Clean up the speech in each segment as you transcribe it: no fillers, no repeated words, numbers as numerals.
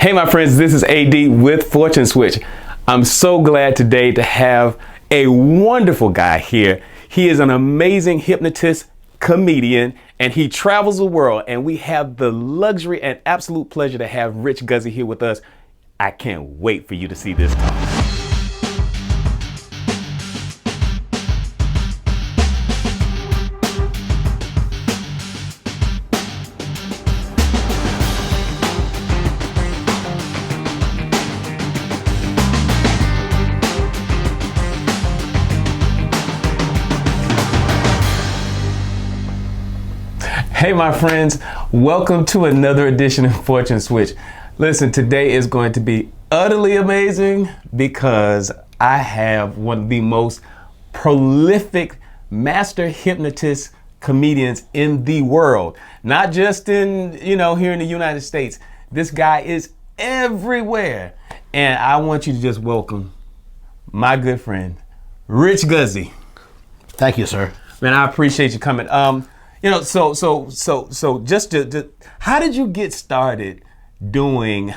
Hey my friends, this is AD with Fortune Switch. I'm so glad today to have a wonderful guy here. He is an amazing hypnotist, comedian, and he travels the world, and we have the luxury and absolute pleasure to have Rich Guzzi here with us. I can't wait for you to see this talk. Hey my friends, welcome to another edition of Fortune Switch. Listen, today is going to be utterly amazing because I have one of the most prolific master hypnotist comedians in the world. Not just in, here in the United States. This guy is everywhere. And I want you to just welcome my good friend, Rich Guzzi. Thank you, sir. Man, I appreciate you coming. So just how did you get started doing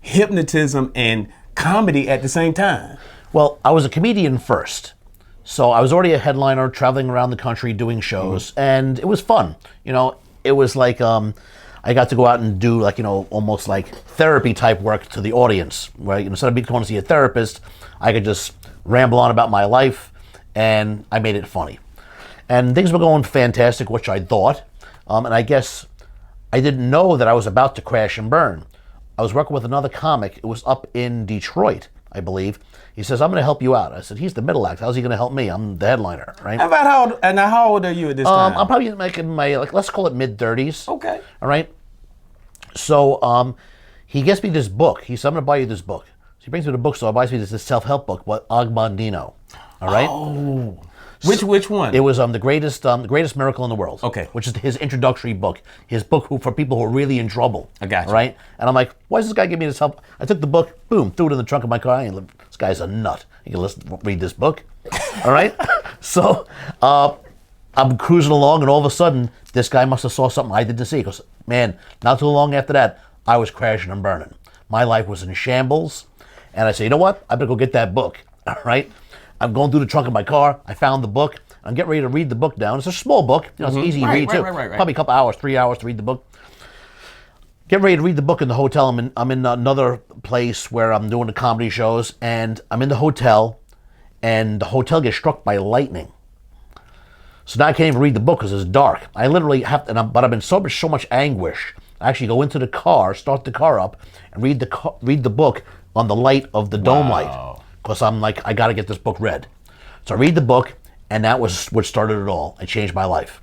hypnotism and comedy at the same time? Well, I was a comedian first. So I was already a headliner traveling around the country doing shows, and it was fun. It was like I got to go out and do almost like therapy type work to the audience, right? Instead of going to see a therapist, I could just ramble on about my life, and I made it funny. And things were going fantastic, which I thought. And I guess I didn't know that I was about to crash and burn. I was working with another comic. It was up in Detroit, I believe. He says, "I'm going to help you out." I said, "He's the middle act. How's he going to help me? I'm the headliner, right?" How old are you at this time? I'm probably making my, let's call it mid-30s. Okay. All right. So he gets me this book. He said, "I'm going to buy you this book." So he brings me the bookstore, buys me this self-help book, Ogmandino. All right. Oh. Which one? It was the greatest miracle in the world. Okay. Which is his introductory book. His book for people who are really in trouble. I got you. Right? And I'm like, why does this guy give me this help? I took the book, boom, threw it in the trunk of my car, and this guy's a nut. You can read this book. All right? So I'm cruising along, and all of a sudden, this guy must have saw something I didn't see. Because, man, not too long after that, I was crashing and burning. My life was in shambles. And I said, you know what? I better go get that book. All right? I'm going through the trunk of my car. I found the book. I'm getting ready to read the book down. It's a small book. It's easy to read too. Right. Probably a couple hours, 3 hours to read the book. Get ready to read the book in the hotel. I'm in another place where I'm doing the comedy shows, and I'm in the hotel, and the hotel gets struck by lightning. So now I can't even read the book because it's dark. I literally have to, but I'm in so much anguish. I actually go into the car, start the car up, and read the book on the light of the dome light. Because I'm like, I got to get this book read. So I read the book, and that was what started it all. It changed my life.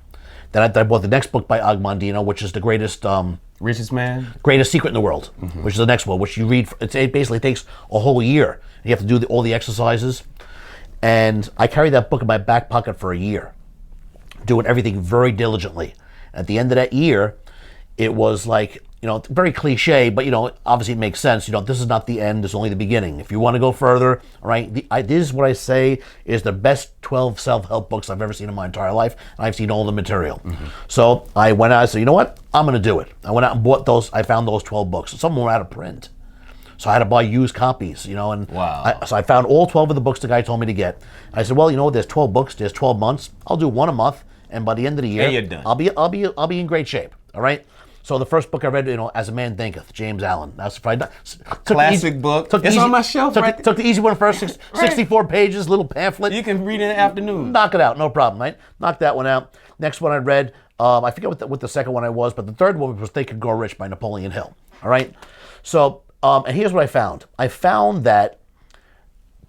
Then I bought the next book by Ogmandino, which is the greatest... Richest Man? Greatest Secret in the World, which is the next one, which you read... It basically takes a whole year. You have to do all the exercises. And I carried that book in my back pocket for a year, doing everything very diligently. At the end of that year, it was like... very cliche, but obviously it makes sense. This is not the end, it's only the beginning. If you want to go further, all right, this is what I say is the best 12 self-help books I've ever seen in my entire life, and I've seen all the material. So I went out and said, you know what, I'm going to do it. I went out and bought those, I found those 12 books. Some of them were out of print. So I had to buy used copies, and wow. So I found all 12 of the books the guy told me to get. I said, well, there's 12 books, there's 12 months. I'll do one a month, and by the end of the year, you're done. I'll be in great shape, all right? So the first book I read, As a Man Thinketh, James Allen. That's probably classic book. It's on my shelf. Took the easy one first, 64 pages, little pamphlet. You can read it in the afternoon. Knock it out, no problem, right? Knock that one out. Next one I read, I forget what the second one I was, but the third one was Think and Grow Rich by Napoleon Hill. All right. So, and here's what I found. I found that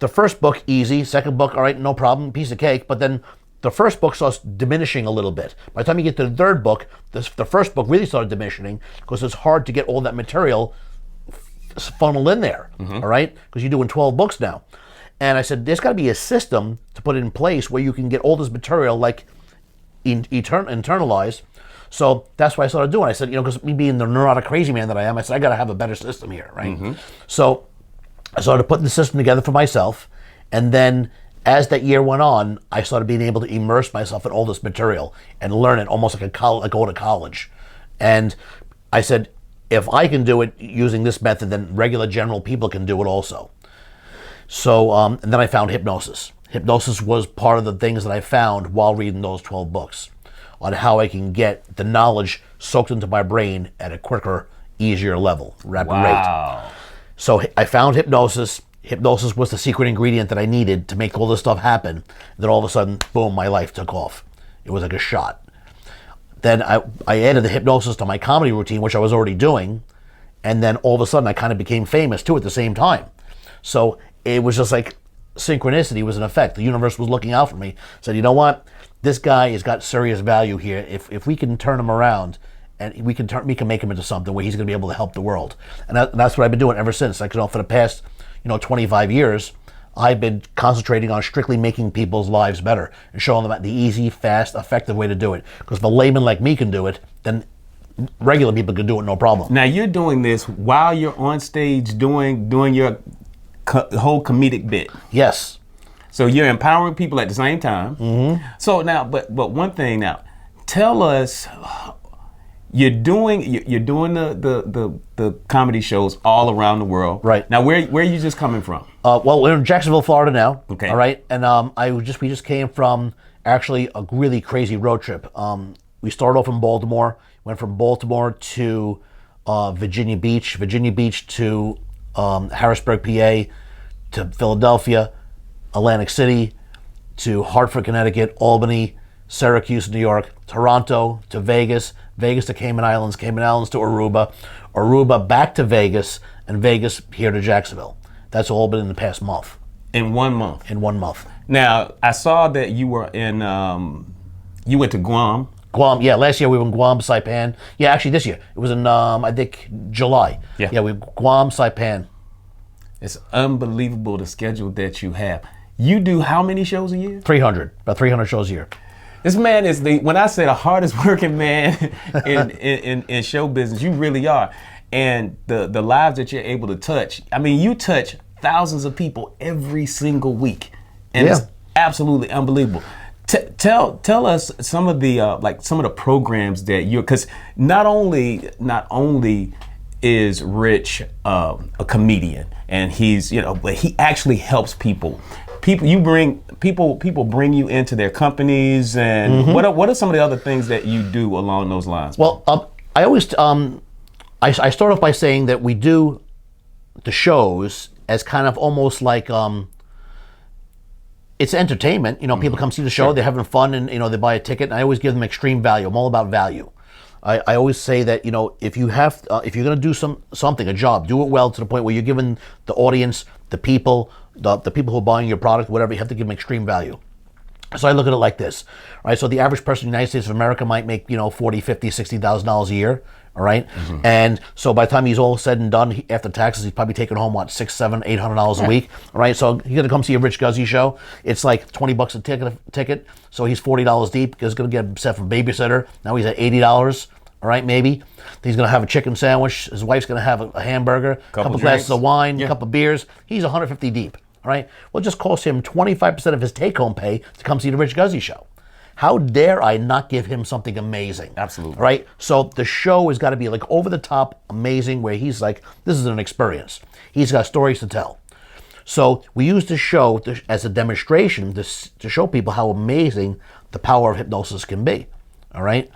the first book easy, second book, all right, no problem, piece of cake, but then. The first book starts diminishing a little bit. By the time you get to the third book, the first book really started diminishing because it's hard to get all that material funneled in there, all right? Because you're doing 12 books now. And I said, there's got to be a system to put in place where you can get all this material internalized. So that's what I started doing. I said, because me being the neurotic crazy man that I am, I said, I got to have a better system here, right? So I started putting the system together for myself, and then as that year went on, I started being able to immerse myself in all this material and learn it almost like going to college. And I said, if I can do it using this method, then regular general people can do it also. So, and then I found hypnosis. Hypnosis was part of the things that I found while reading those 12 books on how I can get the knowledge soaked into my brain at a quicker, easier level, rapid rate. So I found hypnosis. Hypnosis was the secret ingredient that I needed to make all this stuff happen. And then all of a sudden, boom, my life took off. It was like a shot. Then I added the hypnosis to my comedy routine, which I was already doing. And then all of a sudden, I kind of became famous too at the same time. So it was just like synchronicity was in effect. The universe was looking out for me. Said, you know what? This guy has got serious value here. If we can turn him around, and we can make him into something where he's going to be able to help the world. And that's what I've been doing ever since. Like, for the past 25 years, I've been concentrating on strictly making people's lives better and showing them the easy, fast, effective way to do it. Because if a layman like me can do it, then regular people can do it no problem. Now you're doing this while you're on stage doing your whole comedic bit. Yes. So you're empowering people at the same time. Mm-hmm. So now, but one thing now, tell us. You're doing the comedy shows all around the world. Right. Now, where are you just coming from? Well, we're in Jacksonville, Florida now. Okay. All right. And we just came from actually a really crazy road trip. We started off in Baltimore, went from Baltimore to Virginia Beach to Harrisburg, PA, to Philadelphia, Atlantic City, to Hartford, Connecticut, Albany, Syracuse, New York, Toronto to Vegas to Cayman Islands to Aruba back to Vegas, and Vegas here to Jacksonville. That's all been in the past month. In 1 month? In 1 month. Now, I saw that you were in, you went to Guam. Guam, yeah, last year we were in Guam, Saipan. Yeah, actually this year. It was in, I think, July. Yeah, we Guam, Saipan. It's unbelievable the schedule that you have. You do how many shows a year? 300, about 300 shows a year. This man is when I say the hardest working man in show business, you really are. And the lives that you're able to touch, I mean, you touch thousands of people every single week. And It's absolutely unbelievable. Tell us some of the programs that because not only is Rich a comedian and he's, but he actually helps people. People bring you into their companies, and what are some of the other things that you do along those lines? Well, I always I start off by saying that we do the shows as kind of almost like it's entertainment. People come see the show, they're having fun, and they buy a ticket. And I always give them extreme value. I'm all about value. I always say that if you're going to do something, a job, do it well to the point where you're giving the audience, the people who are buying your product, whatever, you have to give them extreme value. So I look at it like this, right? So the average person in the United States of America might make, $40,000, $50,000, $60,000 a year, all right? Mm-hmm. And so by the time he's all said and done, after taxes, he's probably taking home, $600, $700, $800 a week, all right? So you're gonna come see a Rich Guzzi show. It's like $20 a ticket. So he's $40 deep because he's gonna get himself from babysitter. Now he's at $80, all right, maybe. He's gonna have a chicken sandwich. His wife's gonna have a hamburger, a couple glasses of wine, a couple of beers. He's $150 deep. All right, well, it just costs him 25% of his take-home pay to come see the Rich Guzzi show. How dare I not give him something amazing? Absolutely. Right? So the show has got to be like over-the-top amazing, where he's like, this is an experience. He's got stories to tell. So we use the show as a demonstration to show people how amazing the power of hypnosis can be. All right?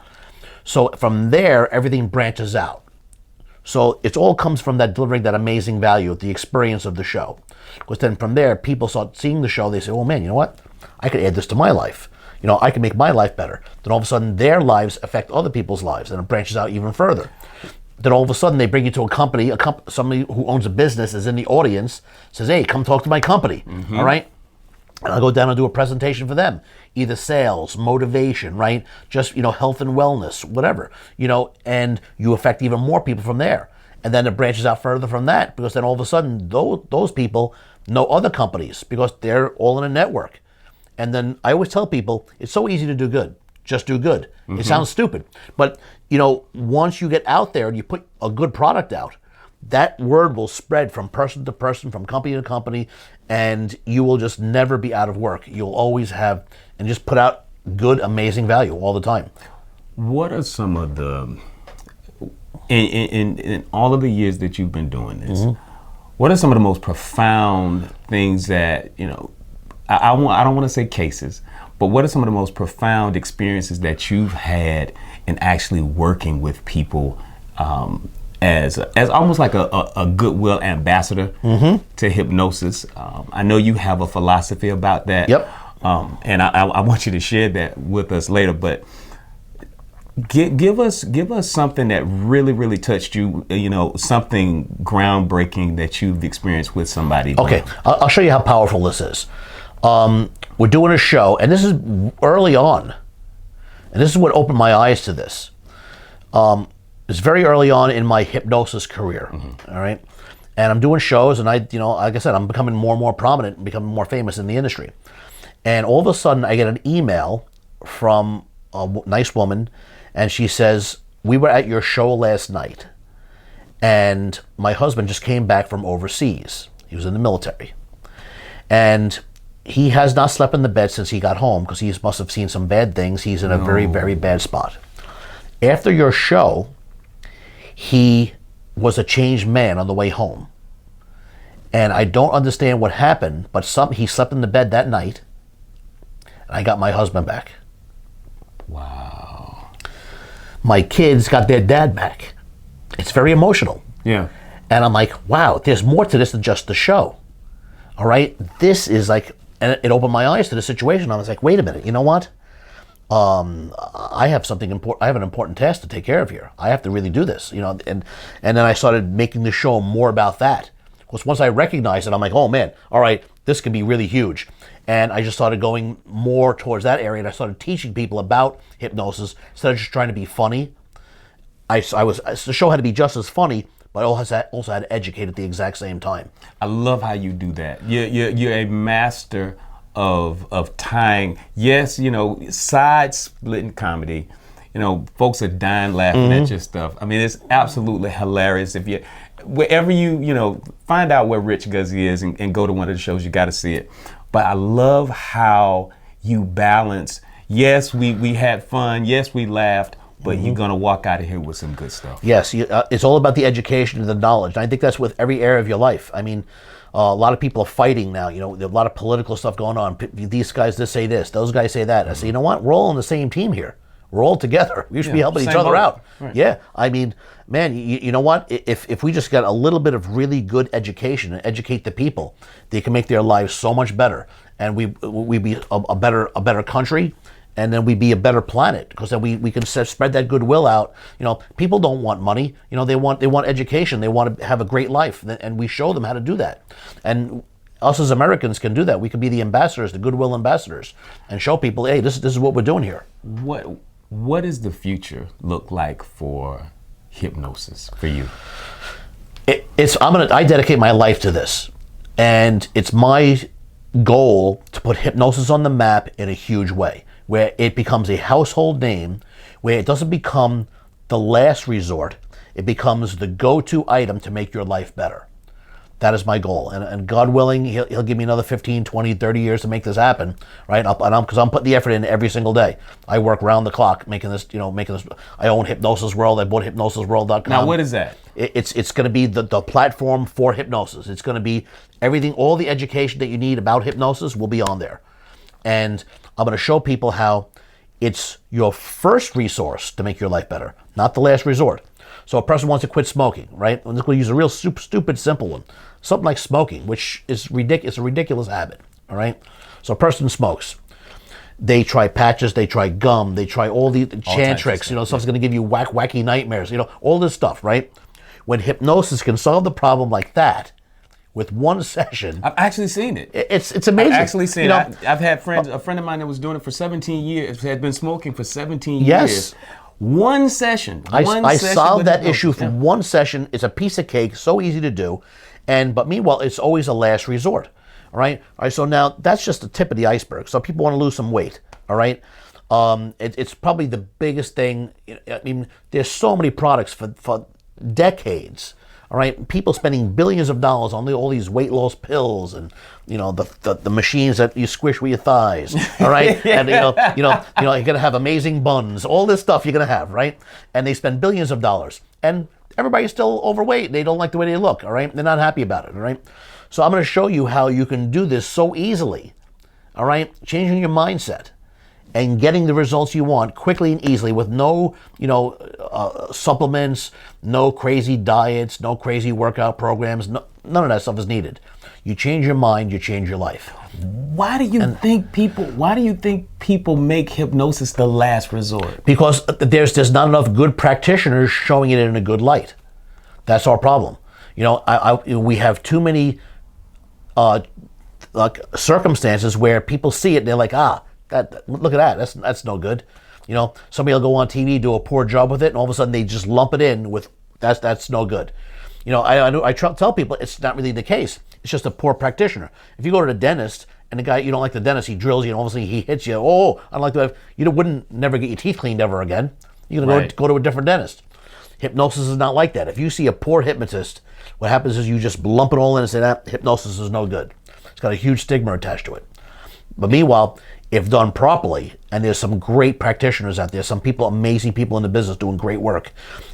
So from there, everything branches out. So it all comes from that delivering that amazing value, the experience of the show. Because then from there, people start seeing the show, they say, oh man, you know what? I could add this to my life. I can make my life better. Then all of a sudden, their lives affect other people's lives, and it branches out even further. Then all of a sudden, they bring you to a company, somebody who owns a business is in the audience, says, hey, come talk to my company, all right? And I'll go down and do a presentation for them. Either sales, motivation, right? Just, health and wellness, whatever, and you affect even more people from there. And then it branches out further from that, because then all of a sudden, those people know other companies because they're all in a network. And then I always tell people, it's so easy to do good. Just do good. Mm-hmm. It sounds stupid. But, once you get out there and you put a good product out, that word will spread from person to person, from company to company, and you will just never be out of work. You'll always have, and just put out good, amazing value all the time. What are some of the in all of the years that you've been doing this, what are some of the most profound things that, I don't want to say cases, but what are some of the most profound experiences that you've had in actually working with people as almost like a goodwill ambassador to hypnosis? I know you have a philosophy about that. Yep. And I want you to share that with us later, but give us something that really touched you, something groundbreaking that you've experienced with somebody. Okay, I'll show you how powerful this is. We're doing a show, and this is early on, and this is what opened my eyes to this. It's very early on in my hypnosis career, all right? And I'm doing shows, and like I said, I'm becoming more and more prominent and becoming more famous in the industry. And all of a sudden, I get an email from a nice woman, and she says, "We were at your show last night, and my husband just came back from overseas. He was in the military. And he has not slept in the bed since he got home because he must have seen some bad things. He's in a very, very bad spot. After your show, he was a changed man on the way home. And I don't understand what happened, but he slept in the bed that night, and I got my husband back. Wow. My kids got their dad back. It's very emotional. Yeah. And I'm like, wow, there's more to this than just the show. All right? This is like, and it opened my eyes to the situation. I was like, wait a minute, you know what? I have something important. I have an important task to take care of here. I have to really do this, and then I started making the show more about that. Because once I recognized it, I'm like, oh man, all right, this can be really huge. And I just started going more towards that area, and I started teaching people about hypnosis instead of just trying to be funny. The show had to be just as funny, but I also had to educate at the exact same time. I love how you do that. You're a master of tying, yes, side splitting comedy. Folks are dying laughing at your stuff. I mean, it's absolutely hilarious. Wherever you find out where Rich Guzzi is and go to one of the shows, you got to see it. But I love how you balance, yes, we had fun, yes, we laughed, but you're going to walk out of here with some good stuff. Yes, it's all about the education and the knowledge. And I think that's with every area of your life. I mean, a lot of people are fighting now. There's a lot of political stuff going on. These guys say this, those guys say that. I say, you know what? We're all on the same team here. We're all together. We should be helping each other out. Right. Yeah, I mean, man, you know what? If we just got a little bit of really good education and educate the people, they can make their lives so much better, and we be a better country, and then we'd be a better planet, because then we can spread that goodwill out. People don't want money. They want education. They want to have a great life, and we show them how to do that. And us as Americans can do that. We can be the ambassadors, the goodwill ambassadors, and show people, hey, this is what we're doing here. What does the future look like for hypnosis for you? I dedicate my life to this, and it's my goal to put hypnosis on the map in a huge way, where it becomes a household name, where it doesn't become the last resort, it becomes the go-to item to make your life better. That is my goal, and God willing, he'll give me another 15, 20, 30 years to make this happen, right? Because I'm putting the effort in every single day. I work round the clock making this. I own Hypnosis World. I bought hypnosisworld.com. Now, what is that? It's going to be the platform for hypnosis. It's going to be everything, all the education that you need about hypnosis will be on there. And I'm going to show people how it's your first resource to make your life better, not the last resort. So a person wants to quit smoking, right? I'm just going to use a real stupid, simple one. Something like smoking, which is ridiculous. It's a ridiculous habit, all right? So a person smokes. They try patches, they try gum, they try all the chant tricks, stuff's going to give you wacky nightmares, all this stuff, right? When hypnosis can solve the problem like that with one session. I've actually seen it. It's amazing. I've actually seen it. I've had friends, a friend of mine that was doing it for 17 years, had been smoking for 17 years. One session. I solved that issue from one session. It's a piece of cake, so easy to do. But meanwhile, it's always a last resort. All right. So now that's just the tip of the iceberg. So people want to lose some weight. All right. It's probably the biggest thing. I mean, there's so many products for decades. All right, people spending billions of dollars on all these weight loss pills and the machines that you squish with your thighs. All right, and you're gonna have amazing buns, all this stuff you're gonna have, right? And they spend billions of dollars, and everybody's still overweight. They don't like the way they look. All right, they're not happy about it. All right, so I'm gonna show you how you can do this so easily. All right, changing your mindset and getting the results you want quickly and easily with no, supplements, no crazy diets, no crazy workout programs. None of that stuff is needed. You change your mind, you change your life. Why do you think people make hypnosis the last resort? Because there's not enough good practitioners showing it in a good light. That's our problem. We have too many circumstances where people see it and they're like, look at that. That's no good. Somebody will go on TV, do a poor job with it, and all of a sudden they just lump it in with that's no good. I tell people it's not really the case. It's just a poor practitioner. If you go to the dentist and the guy, you don't like the dentist, he drills you and obviously he hits you. Oh, I don't like that. You wouldn't never get your teeth cleaned ever again. You're gonna go to a different dentist. Hypnosis is not like that. If you see a poor hypnotist, what happens is you just lump it all in and say that hypnosis is no good. It's got a huge stigma attached to it. But meanwhile, if done properly, and there's some great practitioners out there, some people, amazing people in the business doing great work.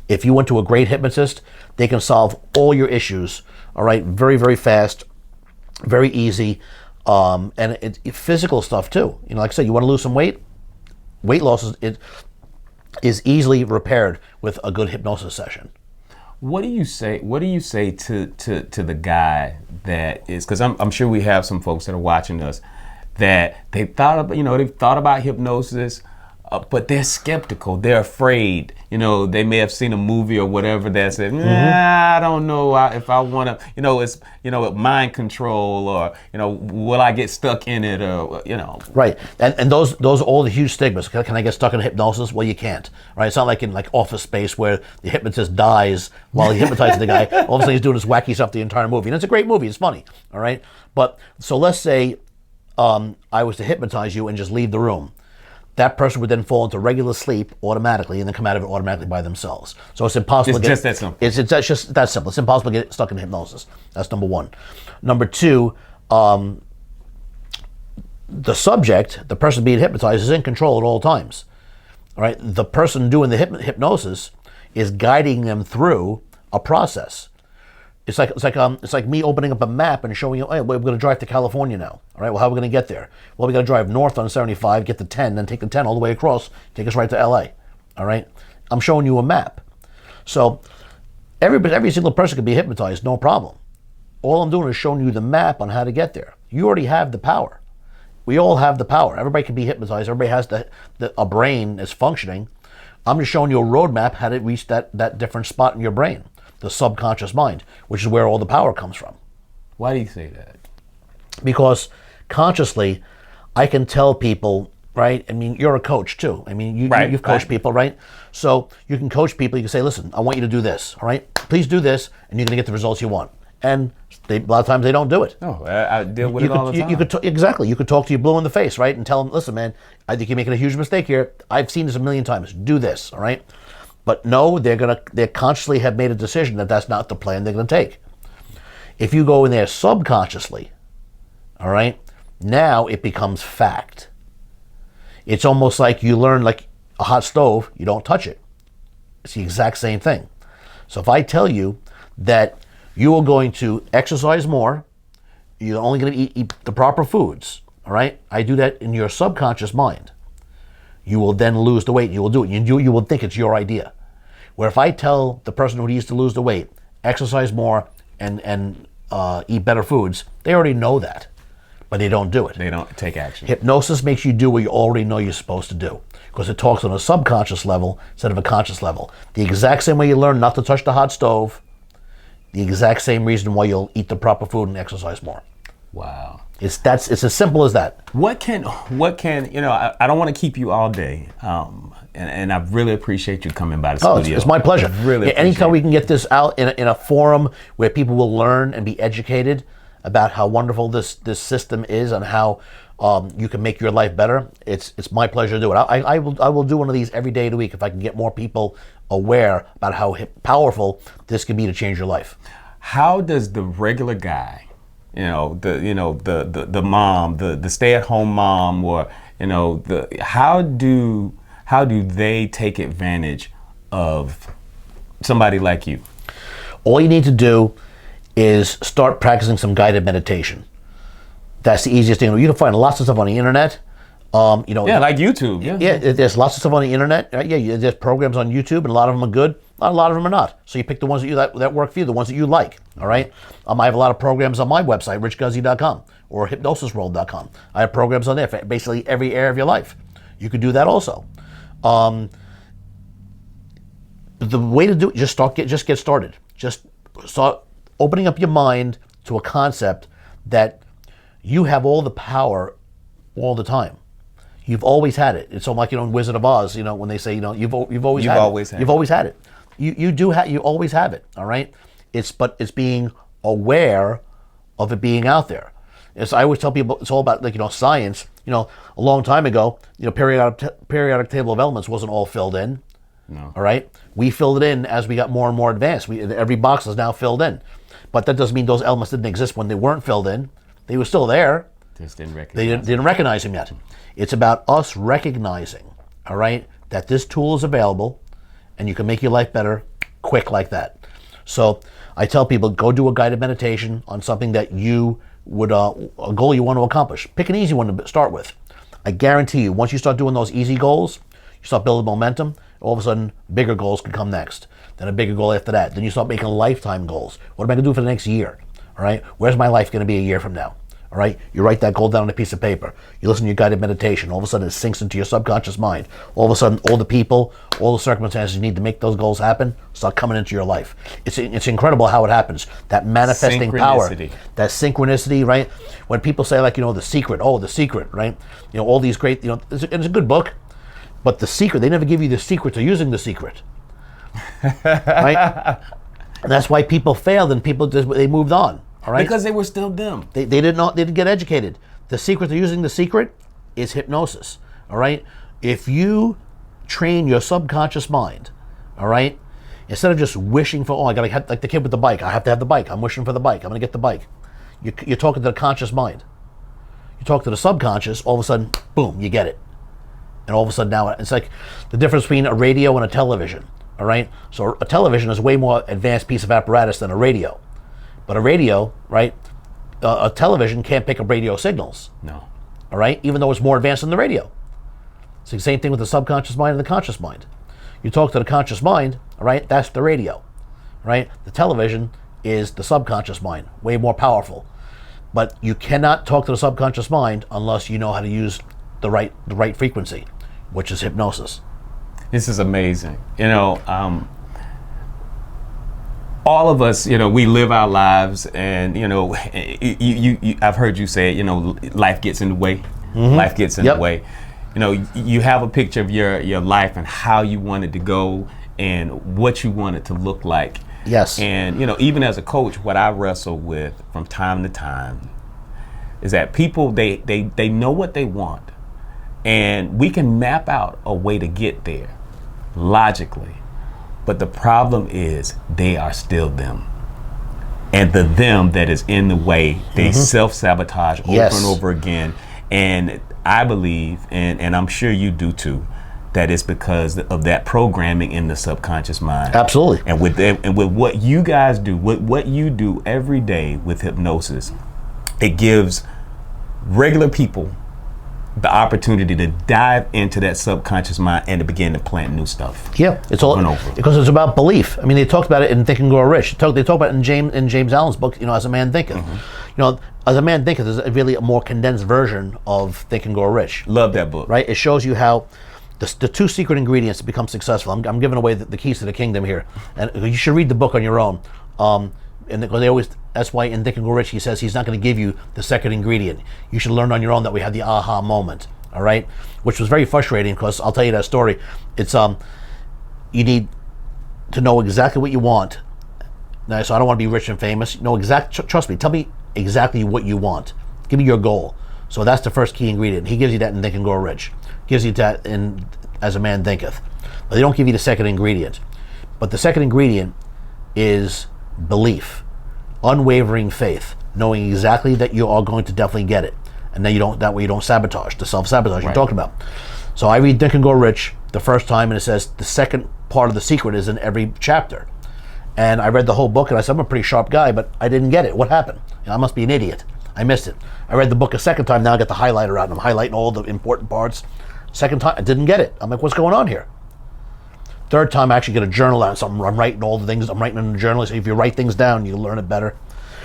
If you went to a great hypnotist, they can solve all your issues, all right, very, very fast, very easy, and it's physical stuff too. Like I said, you want to lose some weight? Weight loss is easily repaired with a good hypnosis session. What do you say? What do you say to the guy that is? Because I'm sure we have some folks that are watching us that they've thought about hypnosis, but they're skeptical. They're afraid. They may have seen a movie or whatever that said, I don't know if I want to. It's mind control, or will I get stuck in it, or Right, and those are all the huge stigmas. Can I get stuck in hypnosis? Well, you can't. Right, it's not like in Office Space where the hypnotist dies while he hypnotizes the guy. All of a sudden he's doing this wacky stuff the entire movie, and it's a great movie. It's funny. All right, but so let's say I was to hypnotize you and just leave the room. That person would then fall into regular sleep automatically and then come out of it automatically by themselves. So it's impossible to get... It's just that simple. It's just that simple. It's impossible to get stuck in hypnosis. That's number one. Number two, the subject, the person being hypnotized, is in control at all times. All right? The person doing the hypnosis is guiding them through a process. It's like me opening up a map and showing you, hey, we're going to drive to California now. All right, well, how are we going to get there? Well, we got to drive north on 75, get to 10, then take the 10 all the way across, take us right to LA. All right, I'm showing you a map. So every single person can be hypnotized, no problem. All I'm doing is showing you the map on how to get there. You already have the power. We all have the power. Everybody can be hypnotized. Everybody has a brain that's functioning. I'm just showing you a roadmap how to reach that different spot in your brain. The subconscious mind, which is where all the power comes from. Why do you say that? Because consciously, I can tell people, right? I mean, you're a coach too. I mean, you've coached people, right? So you can coach people. You can say, listen, I want you to do this, all right? Please do this, and you're going to get the results you want. And a lot of times they don't do it. No, I deal with it all the time. Exactly. You could talk to you blue in the face, right? And tell them, listen, man, I think you're making a huge mistake here. I've seen this a million times. Do this, all right? But no, they consciously have made a decision that that's not the plan they're going to take. If you go in there subconsciously, all right, now it becomes fact. It's almost like you learn, like a hot stove, you don't touch it. It's the exact same thing. So if I tell you that you are going to exercise more, you're only going to eat the proper foods, all right? I do that in your subconscious mind. You will then lose the weight. You will do it. You will think it's your idea. Where if I tell the person who needs to lose the weight, exercise more and eat better foods, they already know that, but they don't do it. They don't take action. Hypnosis makes you do what you already know you're supposed to do, because it talks on a subconscious level instead of a conscious level. The exact same way you learn not to touch the hot stove, the exact same reason why you'll eat the proper food and exercise more. Wow. It's as simple as that. What can I don't want to keep you all day. And I really appreciate you coming by the studio. It's my pleasure. Anytime we can get this out in a forum where people will learn and be educated about how wonderful this system is and how you can make your life better, it's my pleasure to do it. I will do one of these every day of the week if I can get more people aware about how powerful this can be to change your life. How does the regular guy, the mom, the stay-at-home mom, or how do they take advantage of somebody like you? All you need to do is start practicing some guided meditation. That's the easiest thing. You can find lots of stuff on the internet. Like YouTube. Yeah, there's lots of stuff on the internet. There's programs on YouTube, and a lot of them are good. A lot of them are not. So you pick the ones that work for you, the ones that you like. All right. I have a lot of programs on my website, richguzzi.com or hypnosisworld.com. I have programs on there for basically every area of your life. You could do that also. The way to do it, just get started. Just start opening up your mind to a concept that you have all the power all the time. You've always had it. It's almost like in Wizard of Oz, when they say, you've always had it. You've always had it. You always have it. All right. It's being aware of it being out there. I always tell people it's all about science. A long time ago, periodic table of elements wasn't all filled in. No. All right. We filled it in as we got more and more advanced. Every box is now filled in, but that doesn't mean those elements didn't exist when they weren't filled in. They were still there. Just didn't recognize. They didn't recognize them yet. It's about us recognizing, all right, that this tool is available, and you can make your life better quick like that. So I tell people, go do a guided meditation on something that you would a goal you want to accomplish. Pick an easy one to start with. I guarantee you, once you start doing those easy goals, you start building momentum. All of a sudden, bigger goals can come next. Then a bigger goal after that. Then you start making lifetime goals. What am I going to do for the next year? All right, where's my life going to be a year from now? All right, you write that goal down on a piece of paper. You listen to your guided meditation. All of a sudden, it sinks into your subconscious mind. All of a sudden, all the people, all the circumstances you need to make those goals happen start coming into your life. It's incredible how it happens. That manifesting power, that synchronicity, right? When people say the secret, the secret, right? All these great, it's a good book, but the secret, they never give you the secret to using the secret, right? And that's why people failed and they moved on. All right? Because they were still them. They didn't get educated. The secret to using the secret is hypnosis. All right. If you train your subconscious mind, all right, instead of just wishing for, I gotta have, like the kid with the bike. I have to have the bike. I'm wishing for the bike. I'm gonna get the bike. You're talking to the conscious mind. You talk to the subconscious. All of a sudden, boom, you get it. And all of a sudden now it's like the difference between a radio and a television. All right. So a television is a way more advanced piece of apparatus than a radio. But a radio, right, a television can't pick up radio signals. No. All right, even though it's more advanced than the radio. It's the same thing with the subconscious mind and the conscious mind. You talk to the conscious mind, all right, that's the radio, right? The television is the subconscious mind, way more powerful. But you cannot talk to the subconscious mind unless you know how to use the right frequency, which is hypnosis. This is amazing. All of us, we live our lives, and I've heard you say, life gets in the way. Mm-hmm. Life gets in the way. You have a picture of your life and how you want it to go and what you want it to look like. Yes. And even as a coach, what I wrestle with from time to time is that people they know what they want, and we can map out a way to get there logically. But the problem is they are still them. And the them that is in the way, they self-sabotage over and over again. And I believe, and I'm sure you do too, that it's because of that programming in the subconscious mind. Absolutely. And with what you guys do, what you do every day with hypnosis, it gives regular people the opportunity to dive into that subconscious mind and to begin to plant new stuff. Yeah, it's all over. Because it's about belief. I mean, they talked about it in Think and Grow Rich. They talk about it in James Allen's book, As a Man Thinketh. As a Man Thinketh is really a more condensed version of Think and Grow Rich. Love that book. Right? It shows you how the two secret ingredients to become successful. I'm giving away the keys to the kingdom here, and you should read the book on your own. And that's why in Think and Grow Rich he says he's not going to give you the second ingredient. You should learn on your own that we had the aha moment, all right? Which was very frustrating because I'll tell you that story. It's you need to know exactly what you want. Now, so I don't want to be rich and famous. Trust me. Tell me exactly what you want. Give me your goal. So that's the first key ingredient. He gives you that in Think and Grow Rich. Gives you that in As a Man Thinketh. But they don't give you the second ingredient. But the second ingredient is belief, unwavering faith, knowing exactly that you are going to definitely get it. And then that way you don't sabotage, the self-sabotage you're talking about. So I read Think and Grow Rich the first time, and it says the second part of the secret is in every chapter. And I read the whole book, and I said, I'm a pretty sharp guy, but I didn't get it. What happened? I must be an idiot. I missed it. I read the book a second time, now I got the highlighter out, and I'm highlighting all the important parts. Second time, I didn't get it. I'm like, what's going on here? Third time, I actually get a journal out, so I'm writing all the things, I'm writing in the journal. So if you write things down, you learn it better.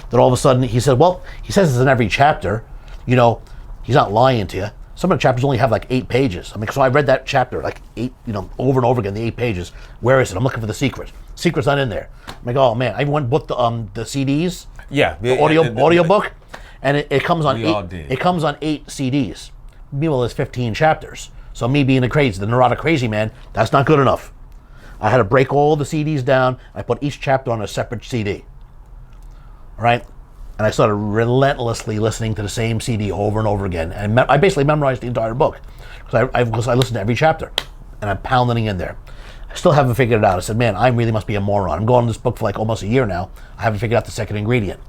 Then all of a sudden, he said, well, he says it's in every chapter. You know, he's not lying to you. Some of the chapters only have like 8 pages. I mean, so I read that chapter like 8, over and over again, the 8 pages. Where is it? I'm looking for the secret. Secret's not in there. I'm like, oh man, I even went and bought the CDs. Yeah. The audio book. And it comes on it comes on 8 CDs. Meanwhile, there's 15 chapters. So me being the neurotic crazy man, that's not good enough. I had to break all the CDs down. I put each chapter on a separate CD. All right? And I started relentlessly listening to the same CD over and over again. And I basically memorized the entire book. Because I listened to every chapter. And I'm pounding in there. I still haven't figured it out. I said, man, I really must be a moron. I'm going on this book for like almost a year now. I haven't figured out the second ingredient.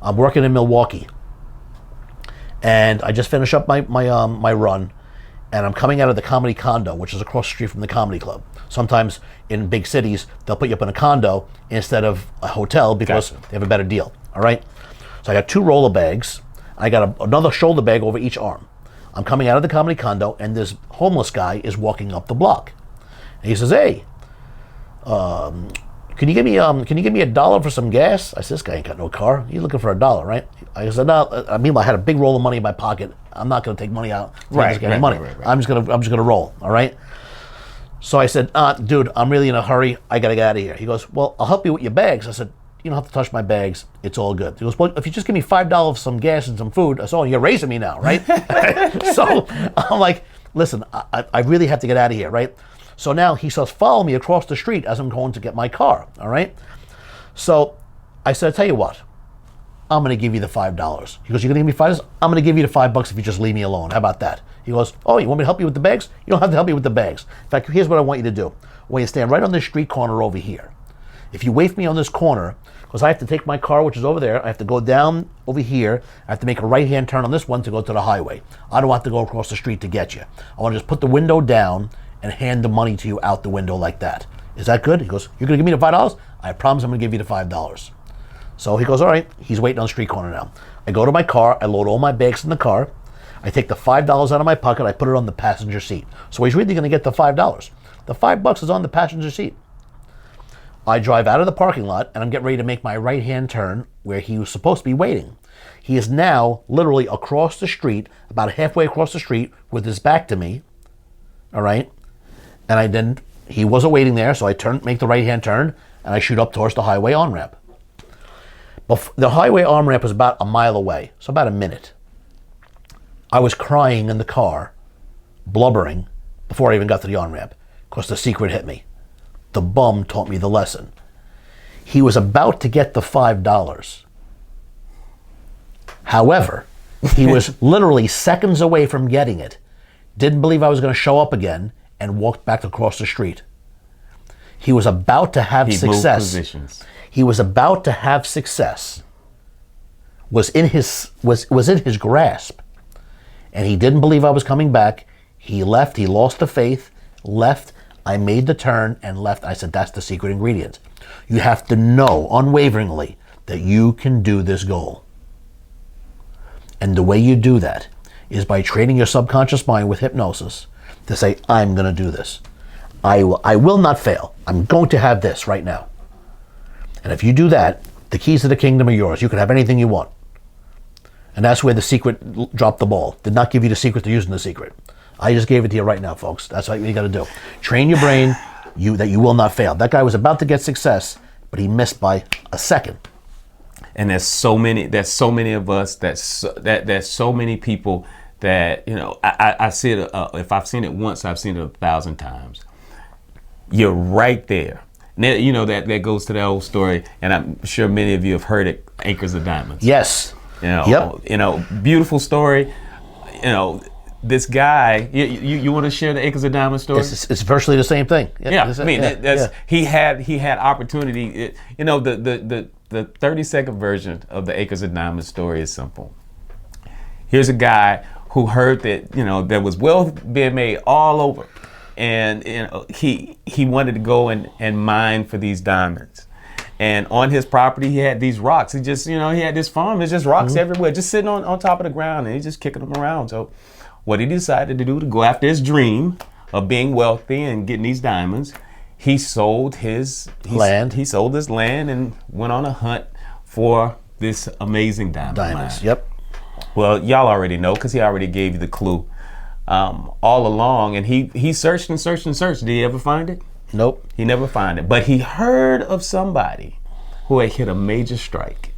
I'm working in Milwaukee. And I just finished up my run. And I'm coming out of the comedy condo, which is across the street from the comedy club. Sometimes in big cities, they'll put you up in a condo instead of a hotel because they have a better deal. All right? So I got 2 roller bags. I got another shoulder bag over each arm. I'm coming out of the comedy condo, and this homeless guy is walking up the block. And he says, hey, can you give me $1 for some gas? I said, this guy ain't got no car. He's looking for $1, right? I said, no. I mean, I had a big roll of money in my pocket. I'm not going to take money out. Right. I'm just gonna roll. All right. So I said, dude, I'm really in a hurry. I gotta get out of here. He goes, well, I'll help you with your bags. I said, you don't have to touch my bags. It's all good. He goes, well, if you just give me $5 for some gas and some food, I said, oh, you're raising me now, right? So I'm like, listen, I really have to get out of here, right? So now he starts following me across the street as I'm going to get my car, all right? So I said, tell you what, I'm going to give you the $5. He goes, you're going to give me $5? I'm going to give you the $5 if you just leave me alone. How about that? He goes, oh, you want me to help you with the bags? You don't have to help me with the bags. In fact, here's what I want you to do. I want you to stand right on this street corner over here. If you wait for me on this corner, because I have to take my car, which is over there, I have to go down over here, I have to make a right-hand turn on this one to go to the highway. I don't have to go across the street to get you. I want to just put the window down and hand the money to you out the window like that. Is that good? He goes, you're going to give me the $5? I promise I'm going to give you the $5. So he goes, all right. He's waiting on the street corner now. I go to my car. I load all my bags in the car. I take the $5 out of my pocket. I put it on the passenger seat. So he's really going to get the $5. The $5 is on the passenger seat. I drive out of the parking lot, and I'm getting ready to make my right-hand turn where he was supposed to be waiting. He is now literally across the street, about halfway across the street, with his back to me. All right? And he wasn't waiting there, so I make the right-hand turn, and I shoot up towards the highway on-ramp. The highway on-ramp was about a mile away, so about a minute. I was crying in the car, blubbering, before I even got to the on-ramp, because the secret hit me. The bum taught me the lesson. He was about to get the $5. However, he was literally seconds away from getting it, didn't believe I was going to show up again, and walked back across the street. He was about to have success. Moved positions. He was about to have success. Was in his grasp. And he didn't believe I was coming back. He left. He lost the faith, left. I made the turn and left. I said, that's the secret ingredient. You have to know unwaveringly that you can do this goal. And the way you do that is by training your subconscious mind with hypnosis to say, I'm going to do this. I will not fail. I'm going to have this right now. And if you do that, the keys to the kingdom are yours. You can have anything you want. And that's where the secret dropped the ball. Did not give you the secret to using the secret. I just gave it to you right now, folks. That's what you got to do. Train your brain that you will not fail. That guy was about to get success, but he missed by a second. And there's so many of us, there's so many people that, I see it, if I've seen it once, I've seen it 1,000 times. You're right there. Now, that goes to that old story, and I'm sure many of you have heard it, Acres of Diamonds. Yes. Beautiful story. this guy, you want to share the Acres of Diamonds story? It's virtually the same thing. Yeah, I mean, he had opportunity. The 30-second version of the Acres of Diamonds story is simple. Here's a guy who heard that there was wealth being made all over, and he wanted to go and mine for these diamonds. And on his property, he had these rocks. He just, he had this farm. There's just rocks everywhere, just sitting on top of the ground, and he's just kicking them around. So what he decided to do to go after his dream of being wealthy and getting these diamonds, he sold his land. He sold his land and went on a hunt for this amazing diamonds. Mine. Yep. Well, y'all already know because he already gave you the clue all along. And he searched and searched and searched. Did he ever find it? Nope. He never found it. But he heard of somebody who had hit a major strike.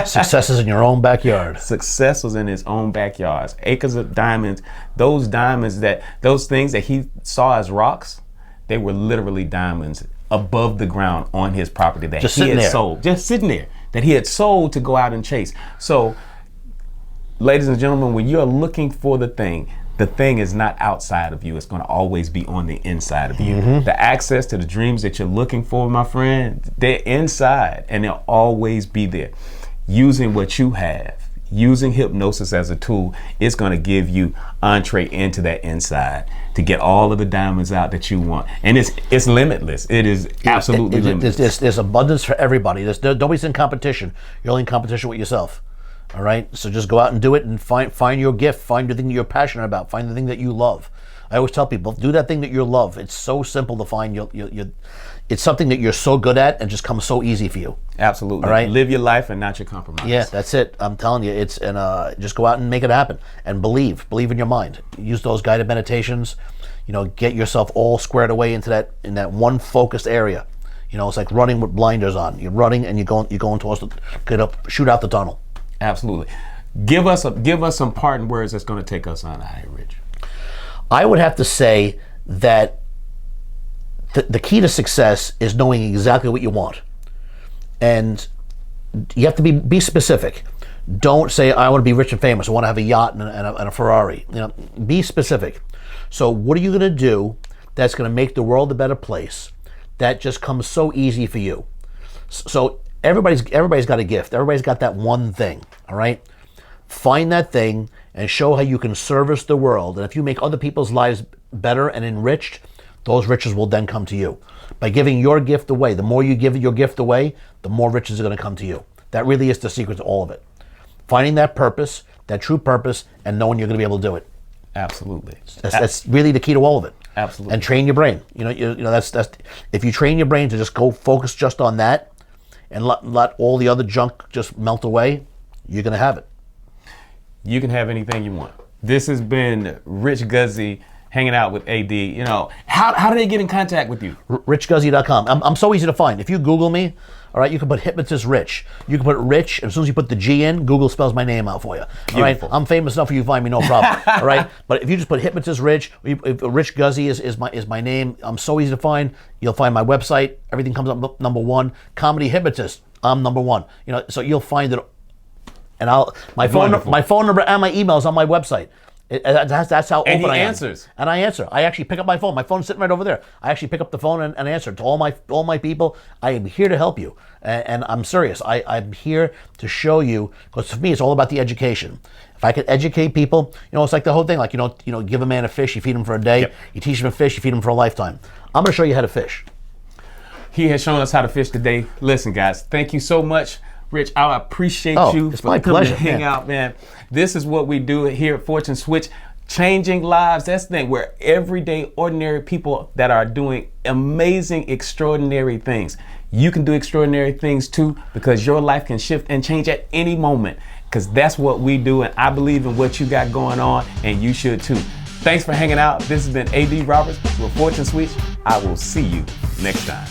Success is in your own backyard. Success was in his own backyard. Acres of diamonds, those things that he saw as rocks, they were literally diamonds above the ground on his property that he had sold. Just sitting there. That he had sold to go out and chase. So, ladies and gentlemen, when you're looking for the thing is not outside of you. It's going to always be on the inside of you. Mm-hmm. The access to the dreams that you're looking for, my friend, they're inside and they'll always be there. Using what you have, using hypnosis as a tool, it's going to give you entree into that inside to get all of the diamonds out that you want. And it's limitless. It is absolutely limitless. There's abundance for everybody. Nobody's in competition. You're only in competition with yourself. All right, so just go out and do it and find your gift, find the thing that you're passionate about, find the thing that you love. I always tell people, do that thing that you love. It's so simple to find. It's something that you're so good at and just comes so easy for you. Absolutely. All right, live your life and not your compromise. Yeah, that's it. I'm telling you, just go out and make it happen and believe in your mind. Use those guided meditations. Get yourself all squared away in that one focused area. It's like running with blinders on. You're running and you're going towards shoot out the tunnel. Absolutely. Give us some parting words that's going to take us on high, Rich. I would have to say that the key to success is knowing exactly what you want, and you have to be specific. Don't say I want to be rich and famous. I want to have a yacht and a Ferrari. Be specific. So what are you going to do that's going to make the world a better place? That just comes so easy for you. So. Everybody's got a gift. Everybody's got that one thing, all right? Find that thing and show how you can service the world. And if you make other people's lives better and enriched, those riches will then come to you. By giving your gift away, the more you give your gift away, the more riches are going to come to you. That really is the secret to all of it. Finding that purpose, that true purpose, and knowing you're going to be able to do it. Absolutely. That's really the key to all of it. Absolutely. And train your brain. That's if you train your brain to just go focus just on that, and let all the other junk just melt away, you're going to have it. You can have anything you want. This has been Rich Guzzi hanging out with AD. How do they get in contact with you? RichGuzzi.com. I'm so easy to find. If you Google me, all right, you can put Hypnotist Rich. You can put Rich, and as soon as you put the G in, Google spells my name out for you. All right, I'm famous enough for you to find me, no problem. All right, but if you just put Hypnotist Rich, if Rich Guzzi is my name, I'm so easy to find. You'll find my website. Everything comes up number one. Comedy Hypnotist. I'm number one. So you'll find it. And my phone number and my email is on my website. That's how open I am. Answers. And I answer. I actually pick up my phone. My phone's sitting right over there. I actually pick up the phone and answer to all my people. I am here to help you, and I'm serious. I'm here to show you, because for me it's all about the education. If I could educate people, it's like the whole thing. Like give a man a fish, you feed him for a day. Yep. You teach him a fish, you feed him for a lifetime. I'm going to show you how to fish. He has shown us how to fish today. Listen, guys, thank you so much. Rich, I appreciate you for coming to hang out, man. This is what we do here at Fortune Switch, changing lives. That's the thing. We're everyday, ordinary people that are doing amazing, extraordinary things. You can do extraordinary things too, because your life can shift and change at any moment, because that's what we do, and I believe in what you got going on, and you should too. Thanks for hanging out. This has been A.D. Roberts with Fortune Switch. I will see you next time.